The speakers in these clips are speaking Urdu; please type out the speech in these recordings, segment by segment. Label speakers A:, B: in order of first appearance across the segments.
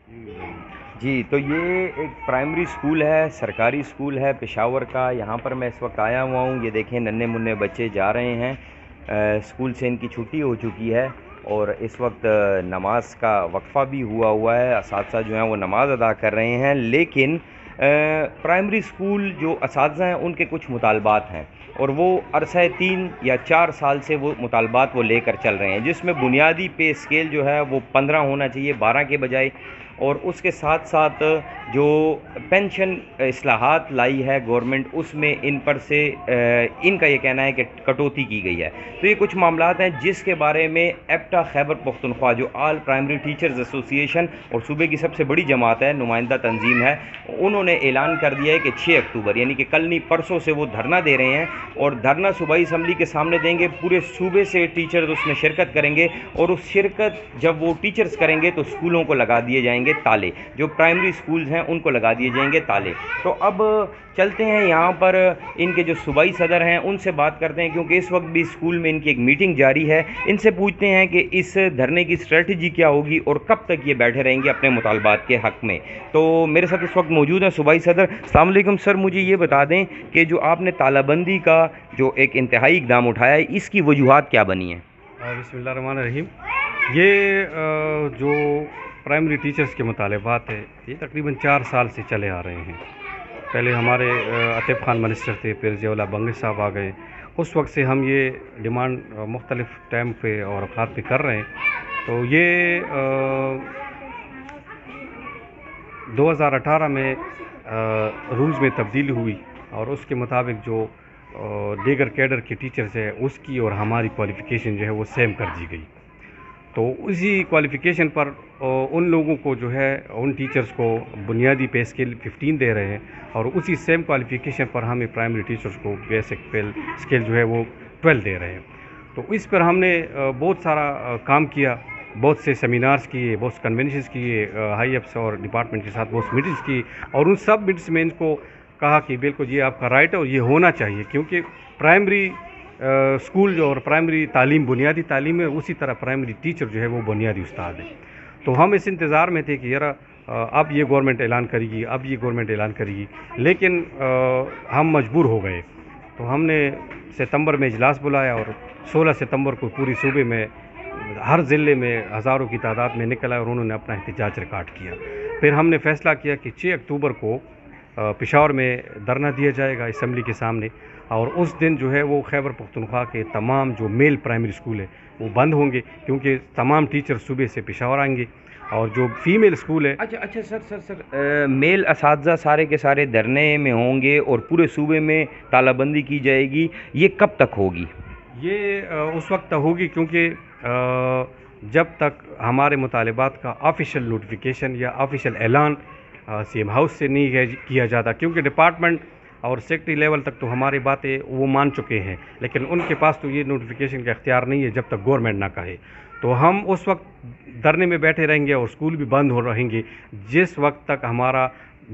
A: جی تو یہ ایک پرائمری اسکول ہے، سرکاری اسکول ہے پشاور کا. یہاں پر میں اس وقت آیا ہوا ہوں. یہ دیکھیں ننھے منھے بچے جا رہے ہیں. اسکول سے ان کی چھٹی ہو چکی ہے اور اس وقت نماز کا وقفہ بھی ہوا ہے. اساتذہ جو ہیں وہ نماز ادا کر رہے ہیں. لیکن پرائمری اسکول جو اساتذہ ہیں ان کے کچھ مطالبات ہیں اور وہ عرصہ 3 یا 4 سال سے وہ مطالبات وہ لے کر چل رہے ہیں، جس میں بنیادی پے اسکیل جو ہے وہ 15 ہونا چاہیے 12 کے بجائے، اور اس کے ساتھ ساتھ جو پینشن اصلاحات لائی ہے گورنمنٹ اس میں ان پر سے ان کا یہ کہنا ہے کہ کٹوتی کی گئی ہے. تو یہ کچھ معاملات ہیں جس کے بارے میں ایپٹا خیبر پختونخوا جو آل پرائمری ٹیچرز ایسوسی ایشن اور صوبے کی سب سے بڑی جماعت ہے، نمائندہ تنظیم ہے، انہوں نے اعلان کر دیا ہے کہ 6 اکتوبر یعنی کہ کل نہیں پرسوں سے وہ دھرنا دے رہے ہیں اور دھرنا صوبائی اسمبلی کے سامنے دیں گے. پورے صوبے سے ٹیچرز اس میں شرکت کریں گے اور اس شرکت جب وہ ٹیچرز کریں گے تو اسکولوں کو لگا دیے جائیں گے تالے، جو پرائمری اسکولز ہیں ان کو لگا دیے جائیں گے تالے. تو اب چلتے ہیں یہاں پر ان کے جو صوبائی صدر ہیں ان سے بات کرتے ہیں، کیونکہ اس وقت بھی اسکول میں ان کی ایک میٹنگ جاری ہے. ان سے پوچھتے ہیں کہ اس دھرنے کی اسٹریٹجی کیا ہوگی اور کب تک یہ بیٹھے رہیں گے اپنے مطالبات کے حق میں. تو میرے ساتھ اس وقت موجود ہیں صوبائی صدر. السلام علیکم سر. مجھے یہ بتا دیں کہ جو آپ نے تالہ بندی کا جو ایک انتہائی اقدام اٹھایا ہے اس کی وجوہات کیا بنی ہیں؟
B: بسم اللہ الرحمن الرحیم. یہ جو پرائمری ٹیچرز کے مطالبات ہیں یہ تقریباً 4 سال سے چلے آ رہے ہیں. پہلے ہمارے عاطف خان منسٹر تھے، پھر ضیاء اللہ بنگش صاحب آ گئے. اس وقت سے ہم یہ ڈیمانڈ مختلف ٹائم پہ اور اوقات پہ کر رہے ہیں. تو یہ 2018 میں رولز میں تبدیلی ہوئی اور اس کے مطابق جو دیگر کیڈر کے ٹیچرز ہیں اس کی اور ہماری کوالیفیکیشن جو ہے وہ سیم کر دی گئی. تو اسی کوالیفیکیشن پر ان لوگوں کو جو ہے ان ٹیچرز کو بنیادی پے اسکیل 15 دے رہے ہیں اور اسی سیم کوالیفیکیشن پر ہمیں پرائمری ٹیچرز کو بیسک پے اسکیل جو ہے وہ 12 دے رہے ہیں. تو اس پر ہم نے بہت سارا کام کیا، بہت سے سیمینارز کیے، بہت سے کنونشنز کیے، ہائی اپس اور ڈپارٹمنٹ کے ساتھ بہت میٹنگز کی اور ان سب میٹنگز میں ان کو کہا کہ بالکل یہ آپ کا رائٹ ہے اور یہ ہونا چاہیے، کیونکہ پرائمری اسکول جو اور پرائمری تعلیم بنیادی تعلیم ہے، اسی طرح پرائمری ٹیچر جو ہے وہ بنیادی استاد ہے. تو ہم اس انتظار میں تھے کہ یار اب یہ گورنمنٹ اعلان کرے گی، اب یہ گورنمنٹ اعلان کرے گی، لیکن ہم مجبور ہو گئے. تو ہم نے ستمبر میں اجلاس بلایا اور 16 ستمبر کو پوری صوبے میں ہر ضلع میں ہزاروں کی تعداد میں نکلا اور انہوں نے اپنا احتجاج ریکارڈ کیا. پھر ہم نے فیصلہ کیا کہ 6 اکتوبر کو پشاور میں دھرنا دیا جائے گا اسمبلی کے سامنے، اور اس دن جو ہے وہ خیبر پختونخوا کے تمام جو میل پرائمری اسکول ہے وہ بند ہوں گے، کیونکہ تمام ٹیچر صوبے سے پشاور آئیں گے. اور جو فیمیل اسکول ہے
A: اچھا سر میل اساتذہ سارے کے سارے دھرنے میں ہوں گے اور پورے صوبے میں تالہ بندی کی جائے گی. یہ کب تک ہوگی؟
B: یہ اس وقت ہوگی کیونکہ جب تک ہمارے مطالبات کا آفیشیل نوٹیفیکیشن یا آفیشیل اعلان سی ایم ہاؤس سے نہیں کیا جاتا، کیونکہ ڈپارٹمنٹ اور سیکٹری لیول تک تو ہماری باتیں وہ مان چکے ہیں، لیکن ان کے پاس تو یہ نوٹیفیکیشن کا اختیار نہیں ہے جب تک گورنمنٹ نہ کہے. تو ہم اس وقت دھرنے میں بیٹھے رہیں گے اور اسکول بھی بند ہو رہیں گے جس وقت تک ہمارا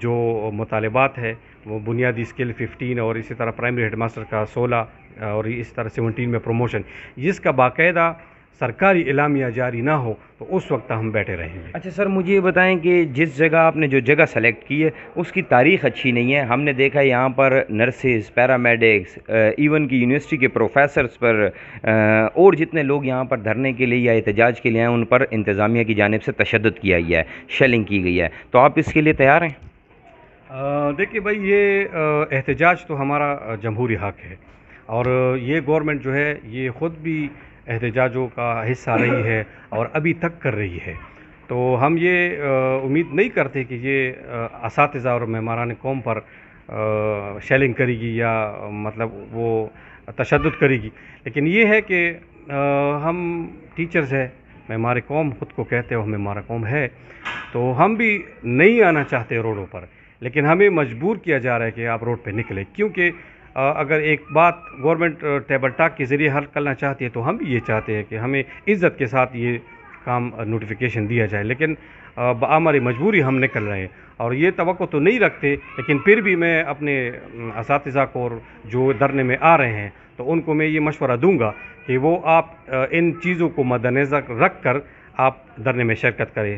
B: جو مطالبات ہے وہ بنیادی اسکل 15 اور اسی طرح پرائمری ہیڈ ماسٹر کا 16 اور اس طرح 17 میں پروموشن، جس کا باقاعدہ سرکاری اعلامیہ جاری نہ ہو تو اس وقت ہم بیٹھے رہیں گے.
A: اچھا سر مجھے یہ بتائیں کہ جس جگہ آپ نے جو جگہ سلیکٹ کی ہے اس کی تاریخ اچھی نہیں ہے. ہم نے دیکھا یہاں پر نرسز، پیرامیڈکس، ایون کی یونیورسٹی کے پروفیسرز پر اور جتنے لوگ یہاں پر دھرنے کے لیے یا احتجاج کے لیے ہیں ان پر انتظامیہ کی جانب سے تشدد کیا گیا ہے، شیلنگ کی گئی ہے. تو آپ اس کے لیے تیار ہیں؟
B: دیکھیے بھائی، یہ احتجاج تو ہمارا جمہوری حق ہے اور یہ گورنمنٹ جو ہے یہ خود بھی احتجاجوں کا حصہ رہی ہے اور ابھی تک کر رہی ہے. تو ہم یہ امید نہیں کرتے کہ یہ اساتذہ اور معماران قوم پر شیلنگ کرے گی یا مطلب وہ تشدد کرے گی، لیکن یہ ہے کہ ہم ٹیچرز ہیں، معمار قوم خود کو کہتے ہیں، ہمیں معمار قوم ہے، تو ہم بھی نہیں آنا چاہتے روڈوں پر، لیکن ہمیں مجبور کیا جا رہا ہے کہ آپ روڈ پہ نکلیں. کیونکہ اگر ایک بات گورنمنٹ ٹیبل ٹاک کے ذریعے حل کرنا چاہتی ہے تو ہم بھی یہ چاہتے ہیں کہ ہمیں عزت کے ساتھ یہ کام نوٹیفیکیشن دیا جائے، لیکن ہماری مجبوری ہم نکل رہے ہیں اور یہ توقع تو نہیں رکھتے. لیکن پھر بھی میں اپنے اساتذہ کو اور جو دھرنے میں آ رہے ہیں تو ان کو میں یہ مشورہ دوں گا کہ وہ آپ ان چیزوں کو مد نظر رکھ کر آپ دھرنے میں شرکت کریں.